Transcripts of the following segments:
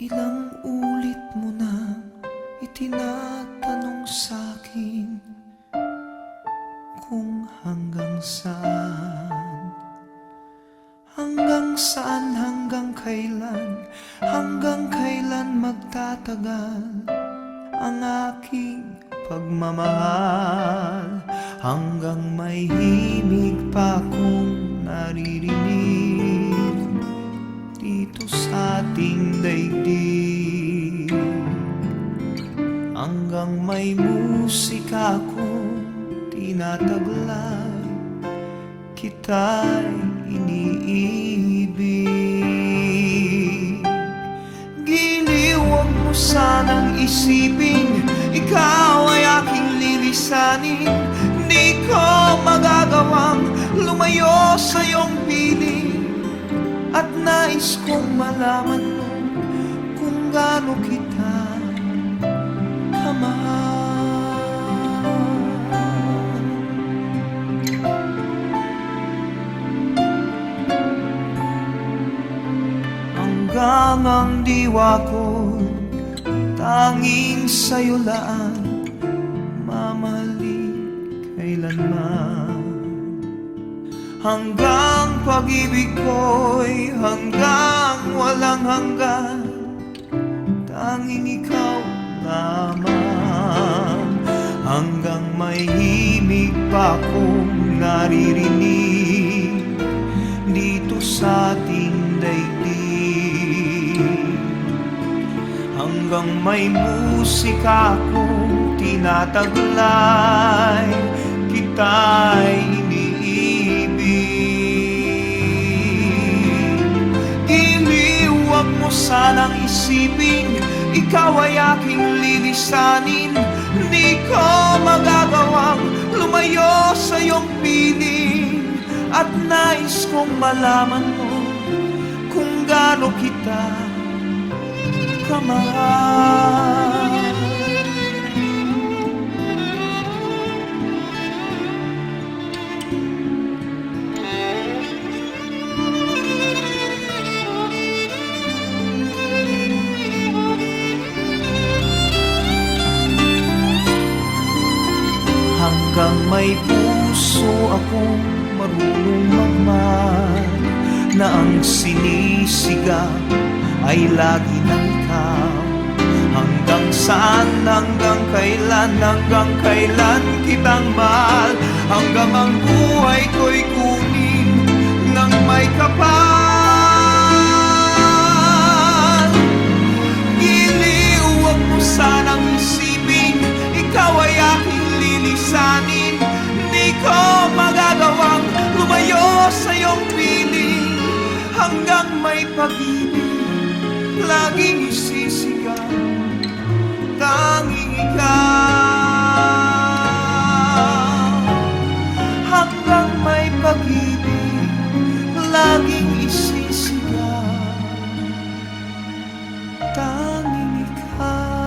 Ilang ulit mo na itinatanong sa'kin kung hanggang saan, hanggang kailan magtatagal ang aking pagmamahal, hanggang may himig pa akong naririnig dito sa ating daigdig, hanggang may musika akong tinataglay, kita'y iniibig. Giliw, huwag mo sanang isipin ikaw ay aking lilisanin. Di ko magagawang lumayo sa iyong piling, at nais kong malaman mo kung gaano kita kamahal. Hanggang ang diwa ko tanging sa'yo laan, mamahalin kailanman. Hanggang pag-ibig ko'y hanggang walang hanggan, tanging ikaw lamang. Hanggang may himig pa akong naririnig dito sa ating daigdig, hanggang may musika akong tinataglay, kita'y iniibig. Giliw, huwag mo sanang isipin ikaw ay aking lilisanin. Di ko magagawang lumayo sa iyong piling, at nais kong malaman mo kung gaano kita kamahal. Hanggang may puso akong marunong magmahal, na ang sinisigaw ay lagi ng ikaw. Hanggang saan, hanggang kailan kitang mahal, hanggang ang buhay ko'y kunin ng may kapal. Giliw, huwag mo sanang isipin ikaw ay aking lilisanin. Di ko magagawang lumayo sa iyong piling, hanggang may pag-ibig laging isisigaw, tanging ikaw. Hanggang may pag-ibig laging isisigaw, tanging ikaw.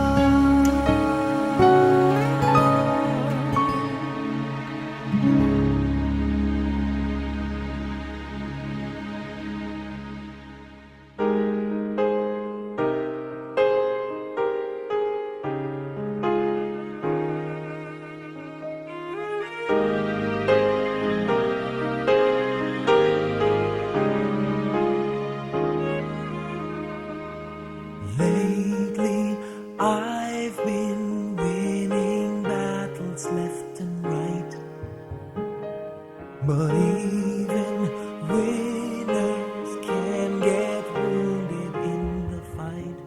Lately, I've been winning battles left and right, but even winners can get wounded in the fight.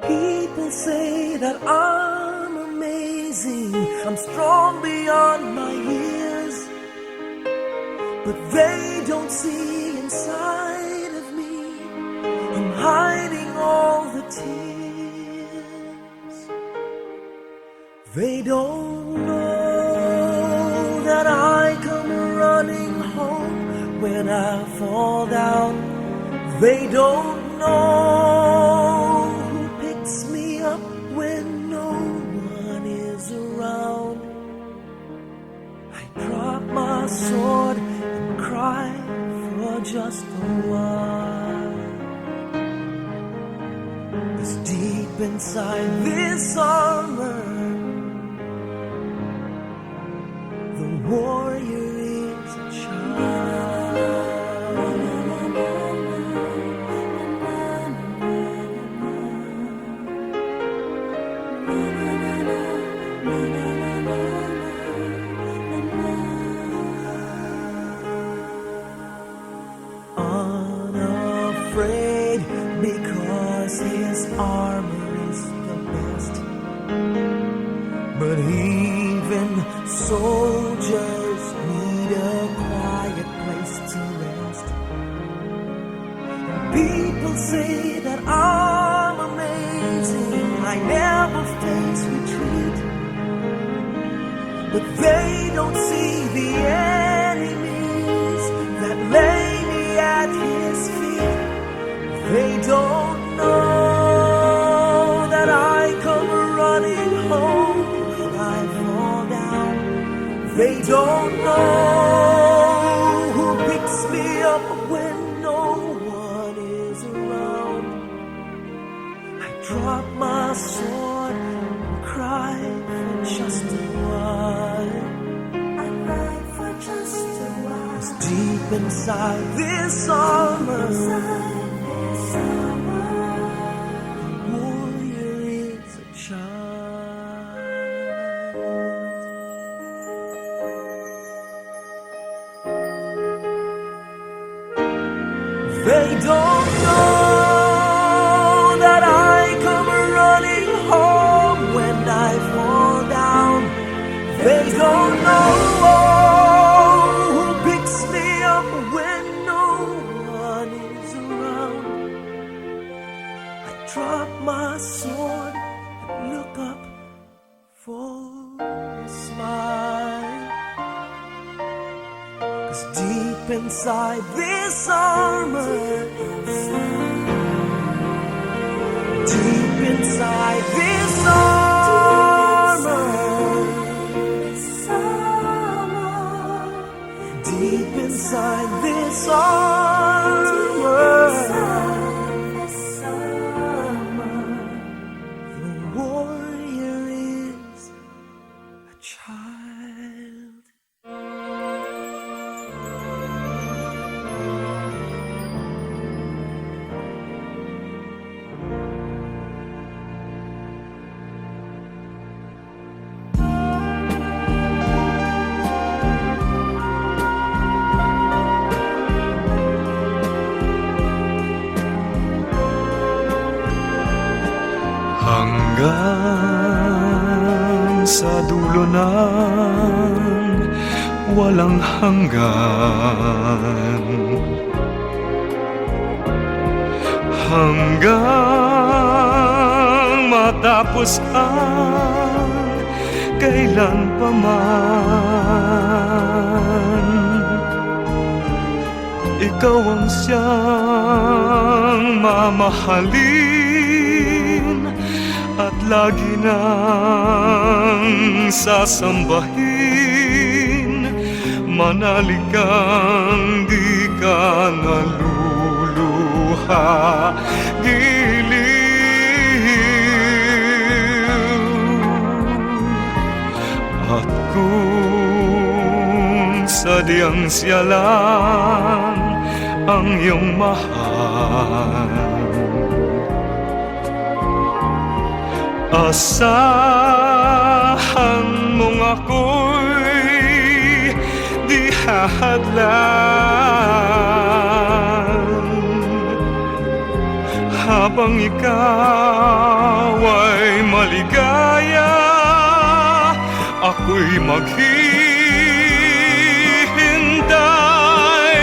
People say that I'm amazing, I'm strong beyond my years, but they don't see inside of me. I'm hiding all the tears. They don't know that I come running home when I fall down. They don't know who picks me up when no one is around. I drop my sword and cry for just a while. inside this armor, the warrior is a unafraid because his armor is the best. But even soldiers need a quiet place to rest. People say that I'm amazing, I never face retreat, but they don't see the enemies that lay me at his feet. They don't know that I come running home when I fall down. They don't know who picks me up when no one is around. I drop my sword and cry for just a while. I cry for just a while. 'Cause deep inside this armor, the warrior is a child. They don't know that I come running home when I fall down. They don't know who picks me up when no one is around. I drop my sword and look up for a smile. 'Cause deep inside this armor, deep inside this armor, deep inside this armor, the warrior is a child. Hanggang sa dulo ng walang hanggan, hanggang matapos ang kailan pa man. Ikaw ang siyang mamahalin at lagi nang sasambahin. Manalig kang di ka naluluha, giliw. At kung sadyang siya lang ang iyong mahal, asahan mong ako'y di hahadlan. Habang ikaw ay maligaya, ako'y maghihintay,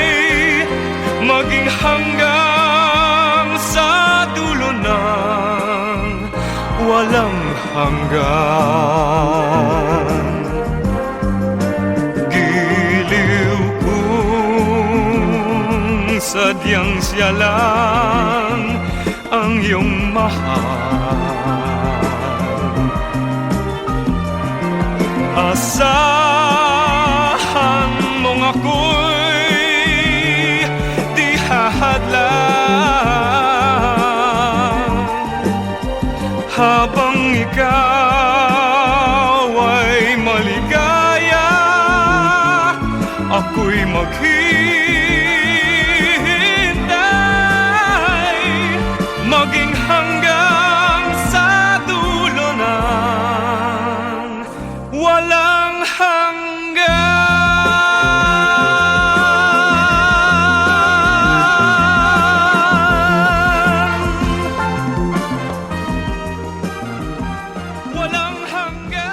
maging hanggang sa dulo ng walang hanggan. Giliw kung sadyang siya lang ang iyong mahal. Asahan mong ako'y di hahadlan. habang ikaw ay maligaya, ako'y maghihintay, maging hanggang sa dulo ng walang hanggan. Walang hanggan.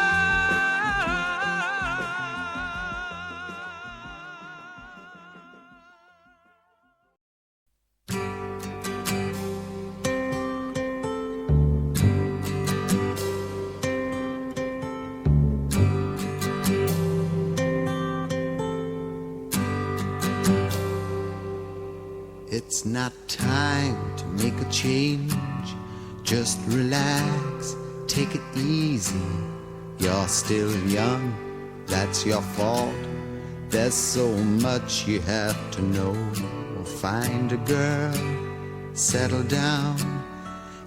It's not time to make a change. Just relax, take it easy. You're still young, that's your fault. There's so much you have to know. Find a girl, settle down.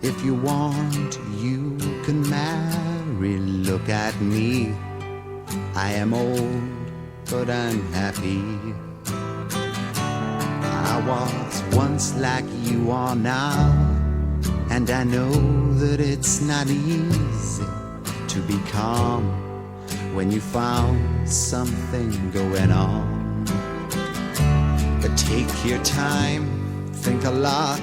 If you want, you can marry. Look at me, I am old, but I'm happy. I was once like you are now, and I know that it's not easy to be calm when you found something going on. But take your time, think a lot.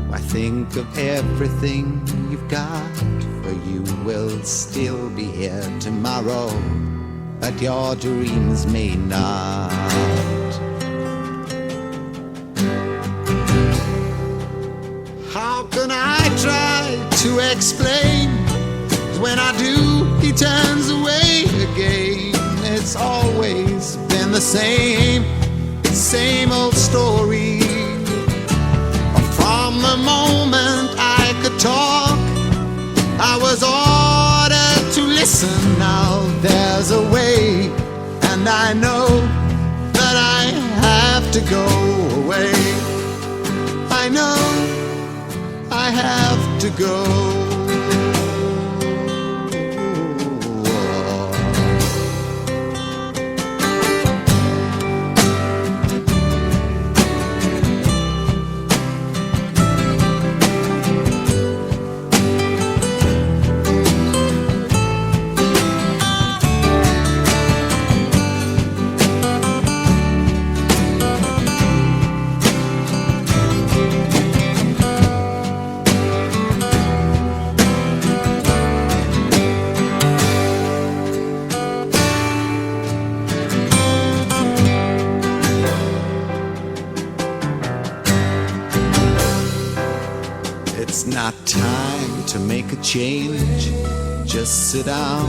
Why, think of everything you've got, for you will still be here tomorrow, but your dreams may not. How can I try to explain? 'Cause when I do, he turns away again. It's always been the same old story. From the moment I could talk, I was ordered to listen. Now there's a way, and I know that I have to go away. I know I have to go. It's not time to make a change. Just sit down,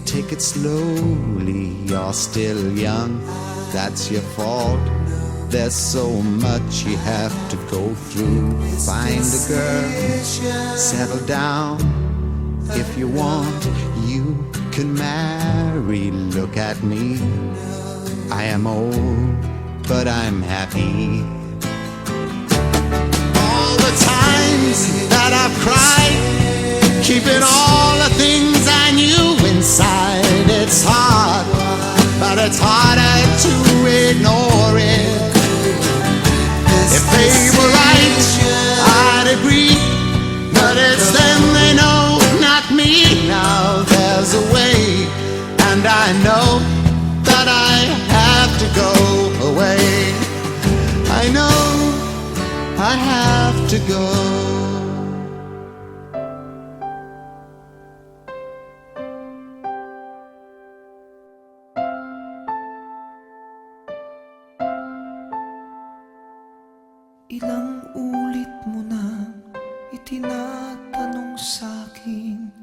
take it slowly. You're still young, that's your fault. There's so much you have to go through. Find a girl, settle down. If you want, you can marry. Look at me, I am old, but I'm happy. All the times that I've cried, keeping all the things I knew inside. It's hard, but it's harder to ignore it. If they were right, I'd agree, but it's them they know, not me. Now there's a way, and I know that I have to go away. I know I have to go. Ilang ulit mo na itinatanong sa'kin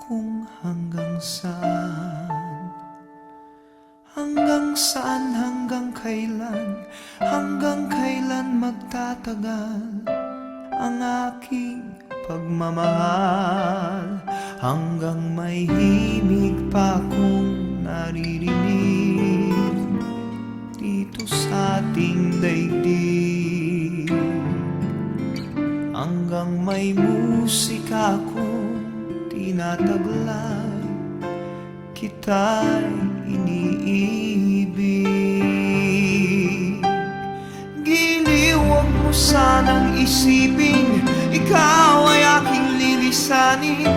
kung hanggang saan, hanggang kailan magtatagal ang aking pagmamahal, hanggang may himig pa akong naririnig dito sa ating daigdig, hanggang may musika tinataglay, kita'y iniibig. Giliw, huwag mo sanang isipin, ikaw ay aking lilisanin.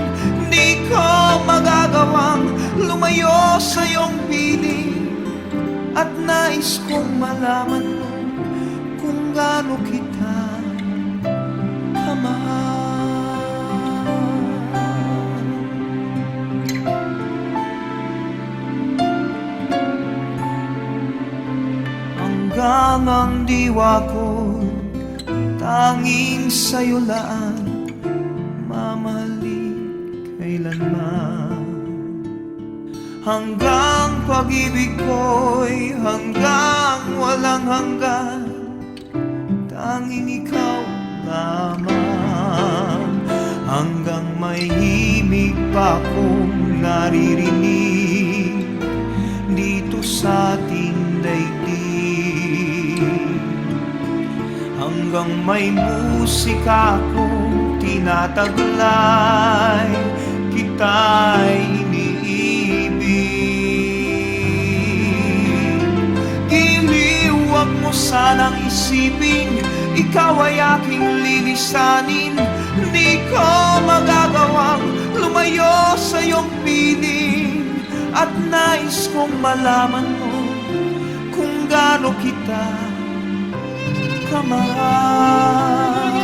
Di ko magagawang lumayo sa iyong piling, at nais kong malaman mo kung gaano kita kamahal. Hanggang ang diwa ko tanging sa'yo laan, mamahalin kailanman. Hanggang pag-ibig ko'y hanggang walang hanggan, tanging ikaw lamang. Hanggang may himig pa kong naririnig dito sa ating daigdig. Hanggang may musika kong tinataglay, kita'y iniibig. Giliw, huwag mo sanang isipin, ikaw ay aking lilisanin. Di ko magagawang lumayo sa iyong piling, at nais kong malaman mo kung gaano kita kamahal.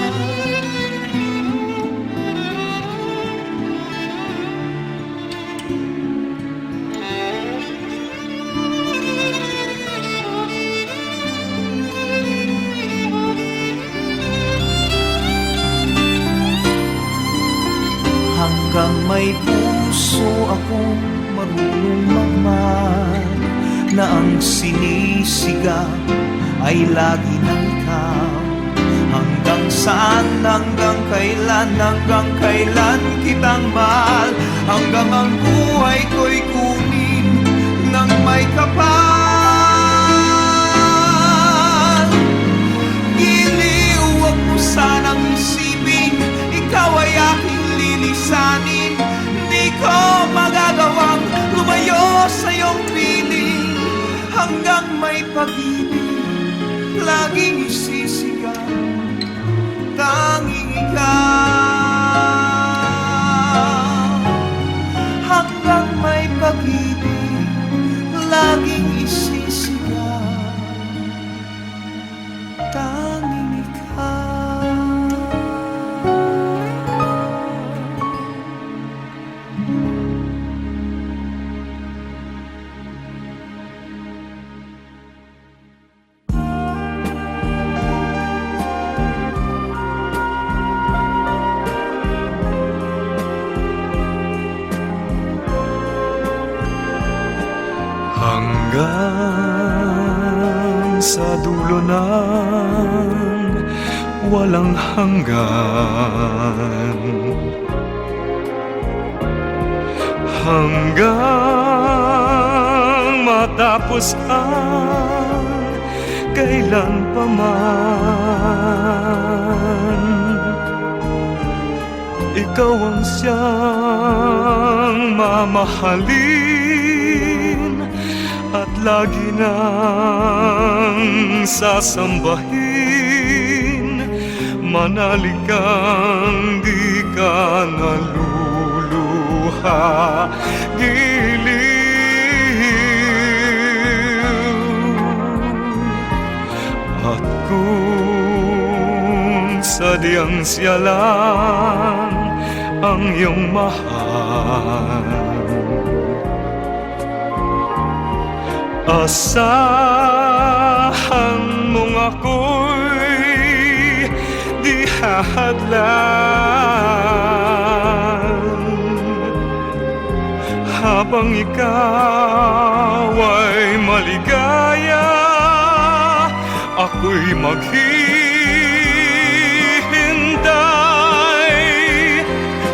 Hanggang may puso akong marunong magmahal, na ang sinisigaw ay lagi ng ikaw. Hanggang saan, hanggang kailan kitang mahal. Hanggang ang buhay ko'y kunin ng may kapal. Giliw, huwag mo sanang isipin, ikaw ay aking lilisanin. Di ko magagawang lumayo sa iyong piling. Hanggang may pag-ibig laging isisigaw, tanging ikaw. Hanggang may pag-ibig laging isisigaw, tanging ikaw. Hanggang sa dulo ng walang hanggan, hanggang matapos ang kailan pa man. Ikaw ang siyang mamahalin at lagi nang sasambahin. Manalig kang di ka naluluha. Giliw, at kung sadyang siya lang ang iyong mahal, asahan mong ako'y di hahadlan. Habang ikaw ay maligaya, ako'y maghihintay,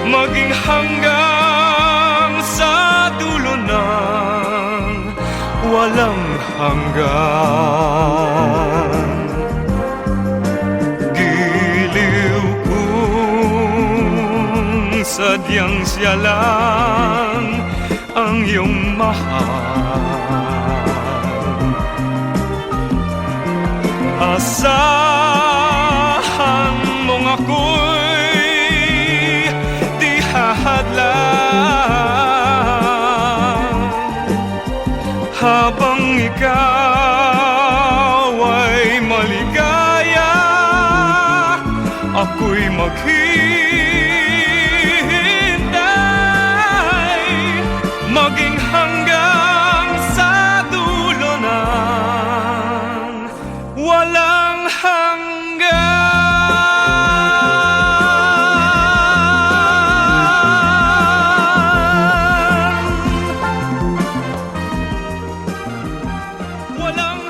maging hanggang sa dulo ng walang hanggan. Giliw kung sadyang siya lang ang iyong mahal. Asahan mong ako'y di hahadlang habang ikaw ay maligaya, ako'y maghihintay maging hanggang sa dulo ng walang hanggan. Walang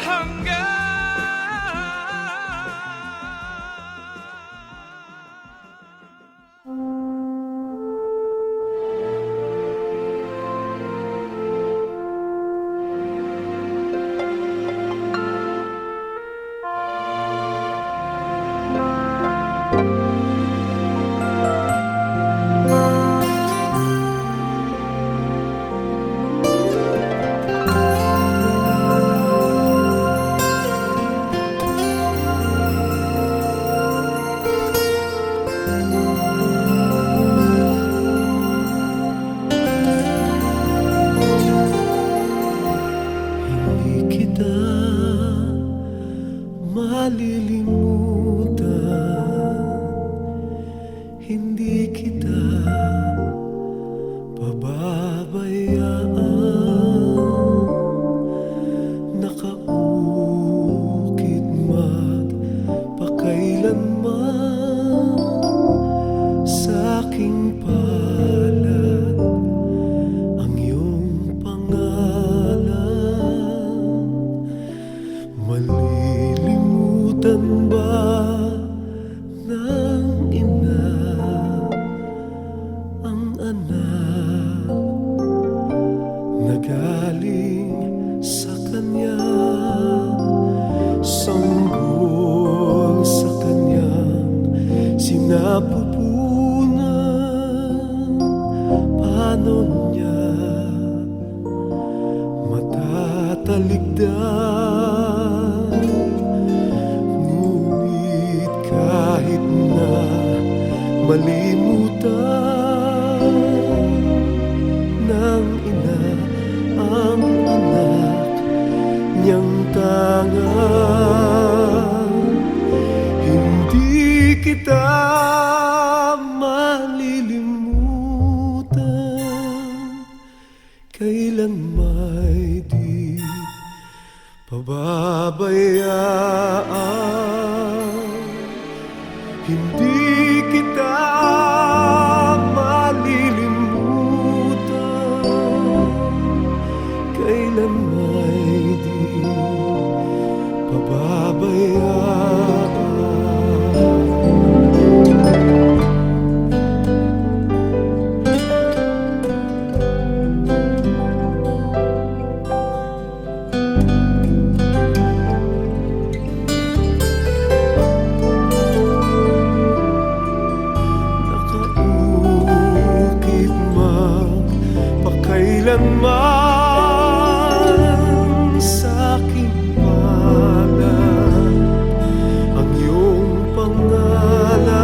Hindi kita malilimutan, hindi kita pababayaan. Nakaukit magpakailanman sa aking palad ang iyong pangalan. Malilimutan ba ng ina ang anak na galing sa kanya, sanggol sa kanyang sinapupunan? Paano niya matataligdan? Ngunit kahit na malimutan ng ina ang anak niyang tangan, hindi kita malilimutan, kailan may di pababayaan. Hindi kita malilimutan, kailan may di pababayaan. Nakaukit magpakailanman sa aking palad ang iyong pangalan.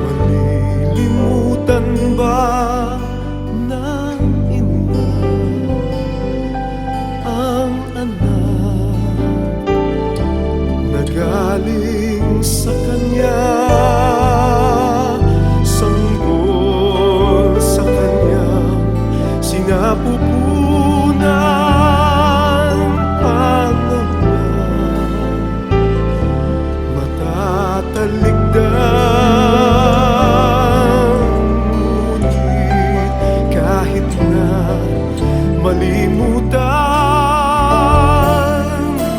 Malilimutan ba ng ina ang anak na galing sa kanya, sanggol sa kanyang sinapupunan? Paano niya matataligdan? Ngunit kahit na malimutan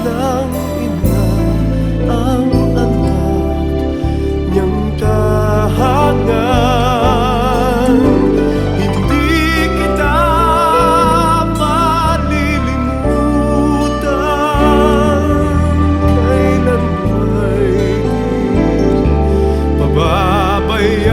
ng ina ang anak niyang tahanan, hindi kita malilimutan, kailan may pababayaan.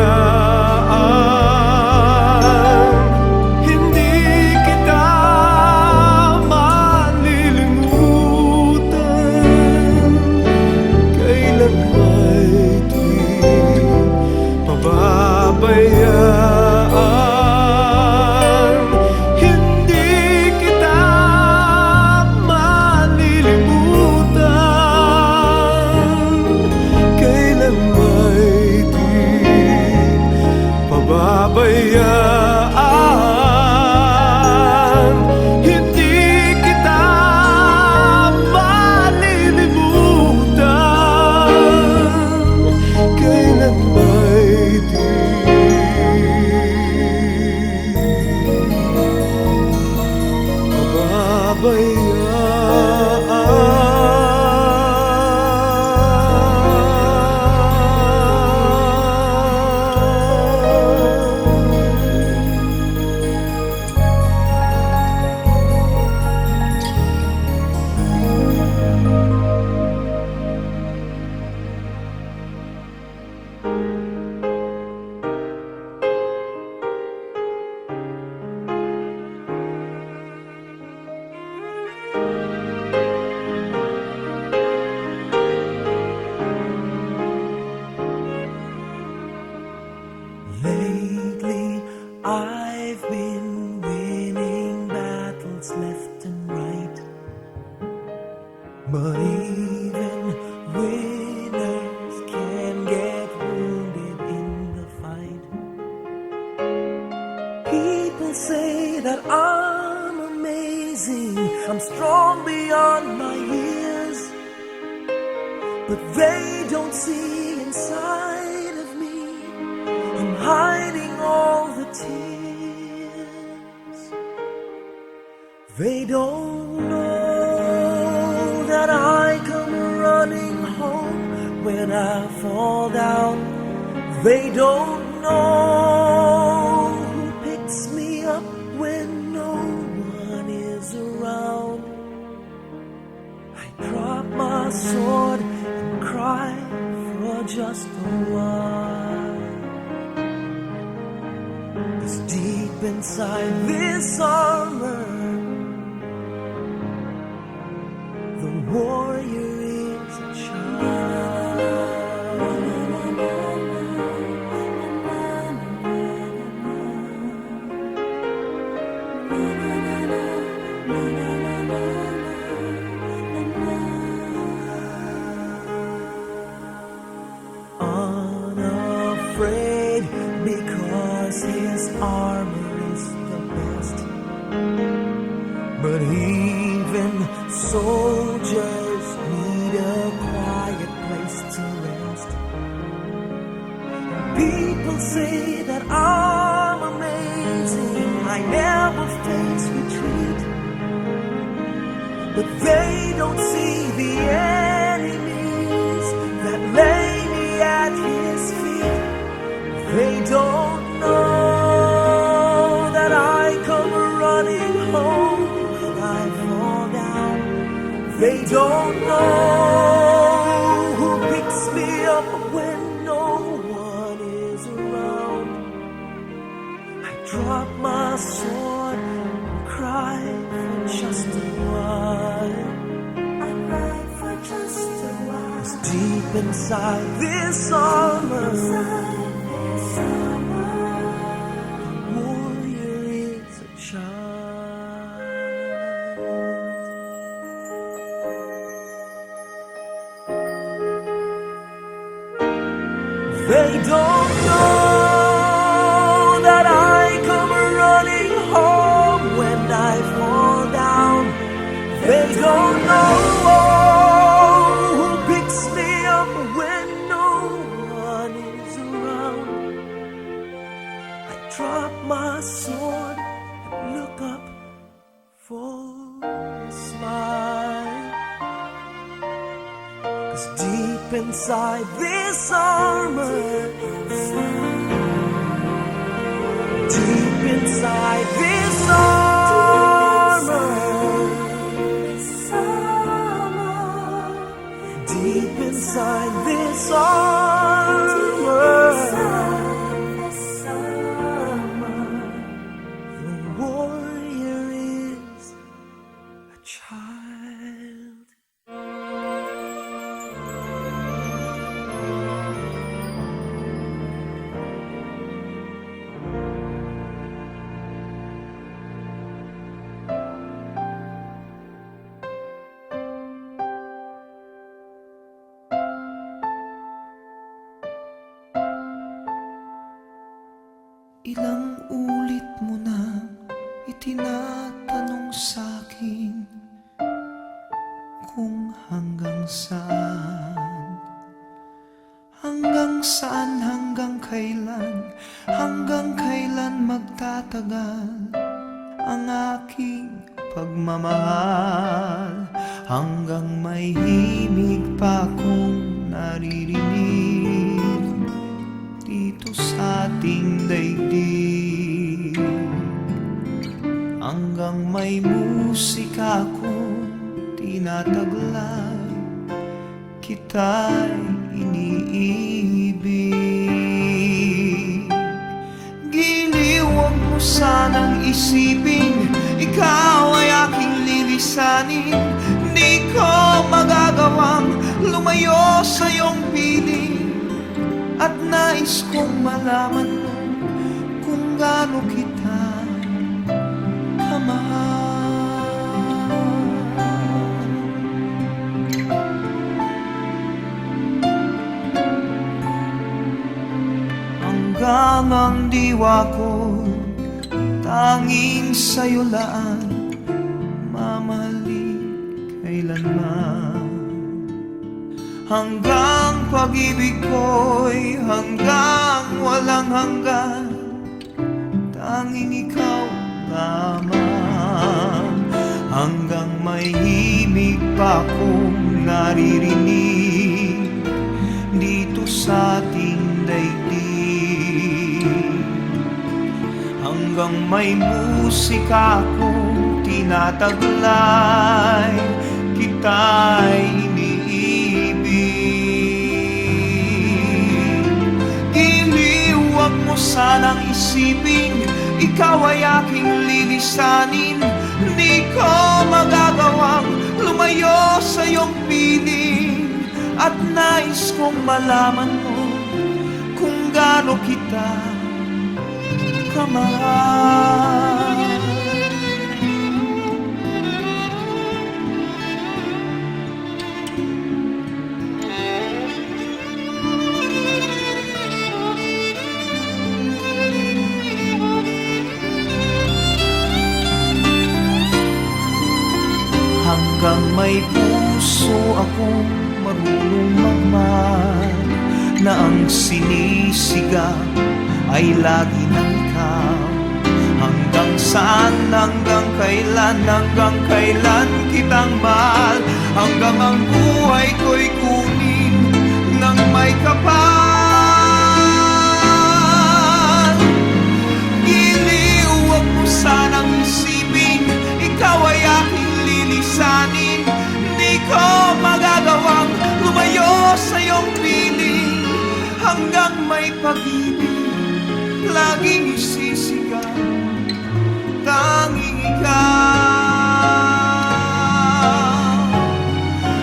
Lately, I've been winning battles left and right. But even winners can get wounded in the fight. People say that I'm amazing, I'm strong beyond my years. But they don't see inside of me, I'm hiding all the tears. They don't know that I come running home when I fall down. They don't know who picks me up when no one is around. I drop my sword and cry for just a while. 'Cause deep inside this armor, the warrior is a unafraid because his armor is the best. But even soldiers need a quiet place to rest. People say that I'm amazing, I never face retreat. But they don't see the enemies that lay me at his feet. They don't know that I come running home when I fall down. They don't know who picks me up when no one is around. I drop my sword and cry for just a while. I cry for just a while. 'Cause deep inside this armor, the warrior is a child. They don't know that I come running home when I fall down. They don't know who picks me up when no one is around. I drop my sword and look up for a smile. 'Cause deep inside this armor, deep inside this armor, deep inside this armor, the warrior is a child. Ilang ulit mo na itinatanong sa'kin kung hanggang saan, hanggang kailan magtatagal ang aking pagmamahal, hanggang may himig pa akong naririnig dito sa ating daigdig. Hanggang may musika akong tinataglay, kita'y iniibig. Giliw, huwag mo sanang isipin, ikaw ay aking lilisanin. Di ko magagawang lumayo sa iyong piling, at nais kong malaman mo kung gaano kita kamahal. Hanggang ang diwa ko tanging sa'yo laan, mamahalin kailanman. Hanggang pag-ibig ko'y hanggang walang hanggan, tanging ikaw lamang. Hanggang may himig pa akong naririnig dito sa ating daigdig. Hanggang may musika akong tinataglay, kita'y iniibig. Giliw, huwag mo sanang isipin, ikaw ay aking lilisanin. Di ko magagawang lumayo sa iyong piling, at nais kong malaman mo kung gaano kita kamahal. Hanggang may puso akong marunong magmahal, na ang sinisigaw ay lagi ng ikaw. Hanggang saan, hanggang kailan kitang mahal, hanggang ang buhay ko'y kunin ng may kapal. Giliw, huwag mo sanang isipin, ikaw ay aking lilisanin. Di ko magagawang lumayo sa iyong piling, hanggang may pag-ibig laging isisigaw, tanging ikaw.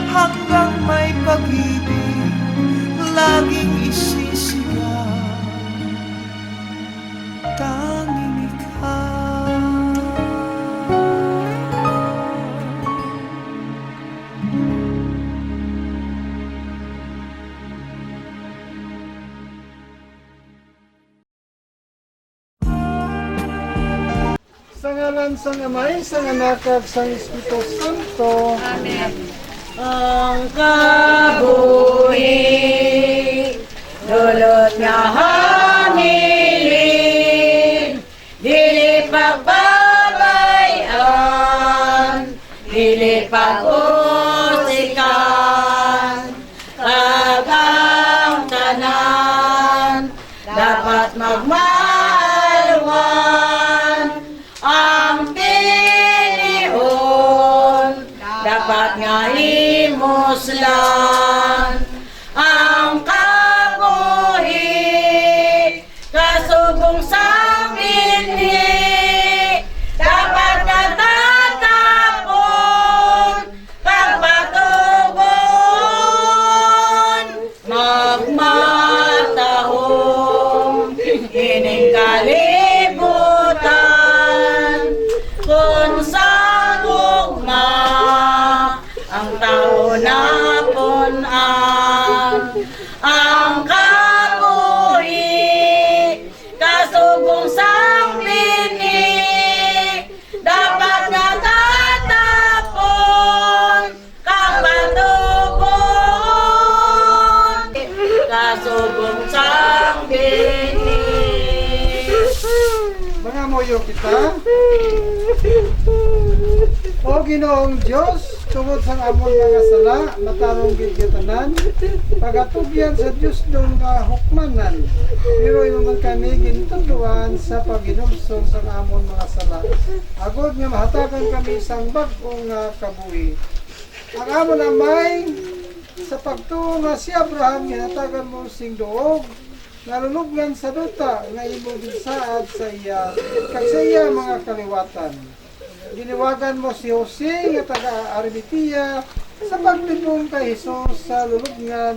Hanggang may pag-ibig laging isisigaw, tanging ikaw. Sa ngalan sang Amay, sang Anak, at sang Espiritu Santo. Amen. Ang kabuhi, dulot nga hangilin, dili pagbabayan, dili pag-usikan, kagang tanan, dapat magmahalwan. Ang tinion dapat nga himuslan. Ang kabuhi kasubong sa binhi, dapat natatapon pagpatugon. Magmatahong ining kalibutan, kung sa gugma ang tao na punan. Ang kabuhi kasubong sang binhi, dapat natatapon kapatugon. Kasubong sang binhi. Mga moyo kita. O Ginoong Diyos, tungod sa amon mga sala, matarong gid tanan, pagatugyan sa Diyos dong nga hukmanan. Pero imo man kami gintuduan sa paginumsong sa amon mga sala. Agod nga mahatagan kami isang bag-ong nga kabuhi. Ang amon amay sa pagtuo nga si Abraham ginatagan mo sing duog, nalulugnan sa duta nga imo ginsaad sa iya, kag sa iya mga kaliwatan. Giniwagan mo si Jose nga taga Arimatea sa paglibong kay Jesus sa lulugnan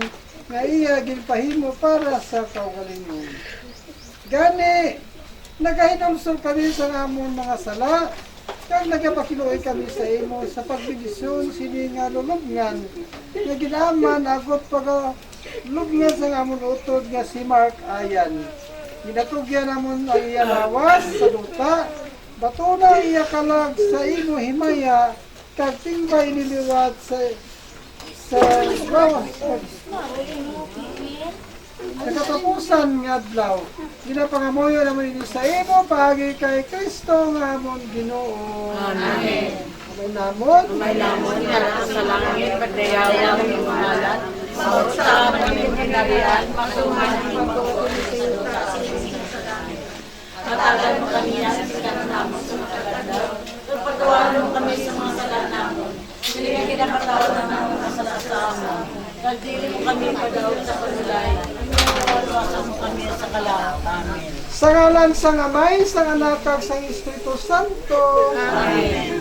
nga iya ginpahimo para sa kaugalingon. Gani, nagahinumsol kami sa amon mga sala, kag nagapakiluoy kami sa imo sa pagbibisyon sini nga lulugnan nga ginaman agot pagalugnan sa amon utod nga si Mark Ayan. Ginatugyan namon ang iya lawas sa duta, batuna iya kalag sa imo himaya, kag tingbay niliwat sa lawas. Sa katapusan nga adlaw, ginapangamuyo naman ini sa imo paagi kay Kristo nga amon Ginoo. Amen. Amay namon. May lamon nga sa langit, pagdayaw ng mahalan, sa mga pinagarian, masuhan ng pagkukulitin sa matagal mo kami na sa sikat namon sa mga kaganda. Pagkawalan mo kami sa mga sala namon. Hindi ka kinapatawad na namon sa sala. Nagdili mo kami pagdaw sa panulay. Iwasan mo kami sa kalangat. Amen. Sa ngalan sa Amay, sa Anak, kag sa Espiritu Santo. Amen.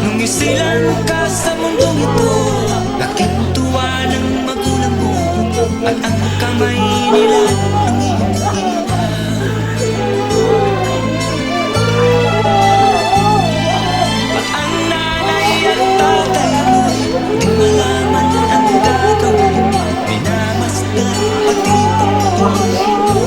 Nung isilang ka sa mundong ito, laking tuwa ng magulang mo, at ang kamay nila ang iyong ina. At ang nanay at tatay mo, di malaman ang gagawin, minamasdan pati pagtuloy mo.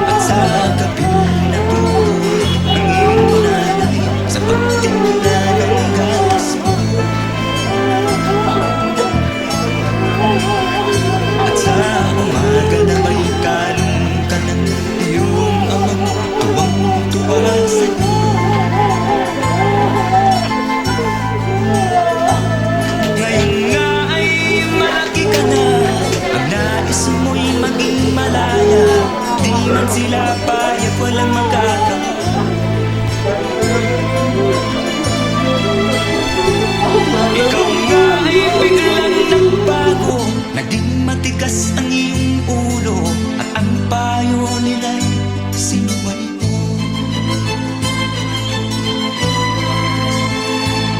At sa gabing natutulog ang iyong nanay sa pagtingla ng gatas mo. At sa umaga na may kalong ka ng iyong ama mo, tuwang-tuwa sa'yo. Ngayon nga ay malaki ka na, ang nais mo'y maging malaya. Di man sila payag, walang magagawa. Ikaw nga ay biglang nagbago, naging matigas ang iyong ulo, at ang payo nila'y sinuway mo.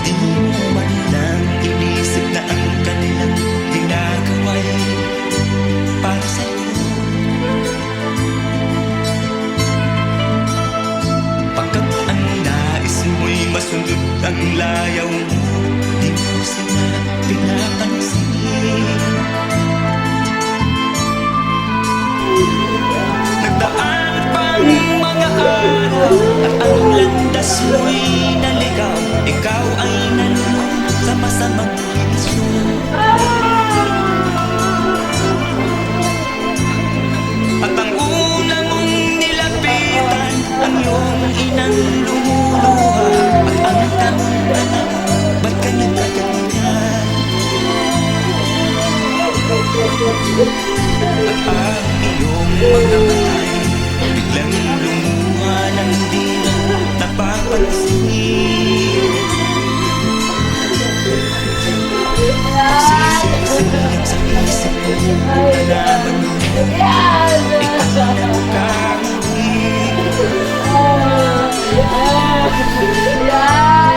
Di mo man lang inisip na ang kanilang ginagawa'y para sa'yo. Pagkat ang nais mo'y masundot ang layaw mo, di mo sila pinapansin. Nagdaan pang mga araw, at ang landas mo'y naligaw. Ikaw ay nalulong sa masamang desisyon. At ang una mong nilapitan, ang iyong inang lumuluha. At ang tanong, anak, ba't ka nagkaganyan? At ang iyong mga matay biglang lumuha ng di napapansin. Sisisilip sa isip mo, nalaman mo, ikaw nagkamali.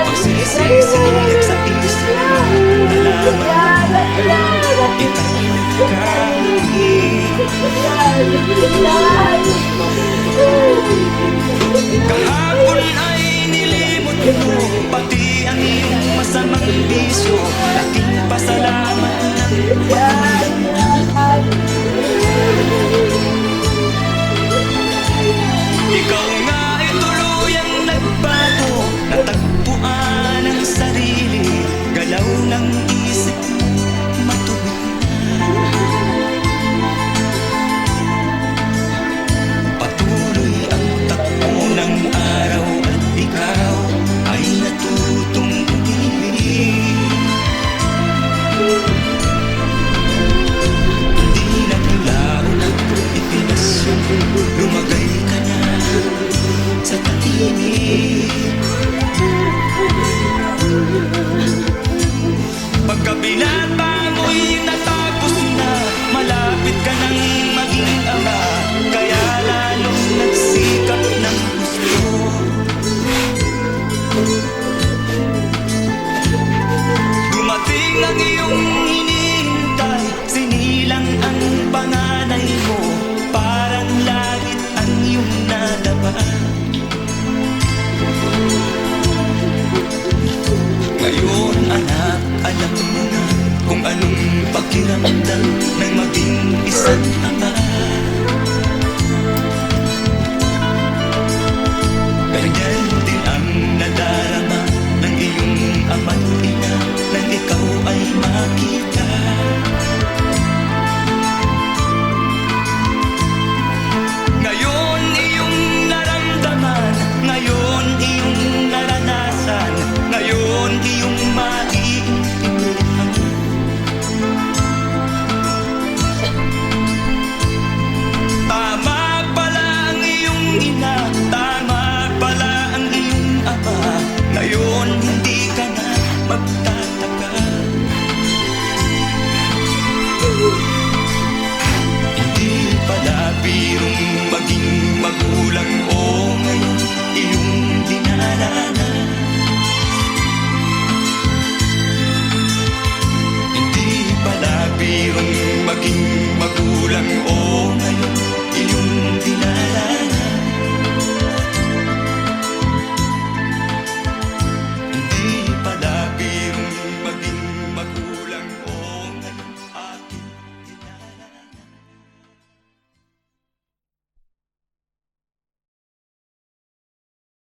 Pagsisisilip sa isip mo, nalaman mo, ikaw nagkamali. Kahapon ay nililigtas magulang o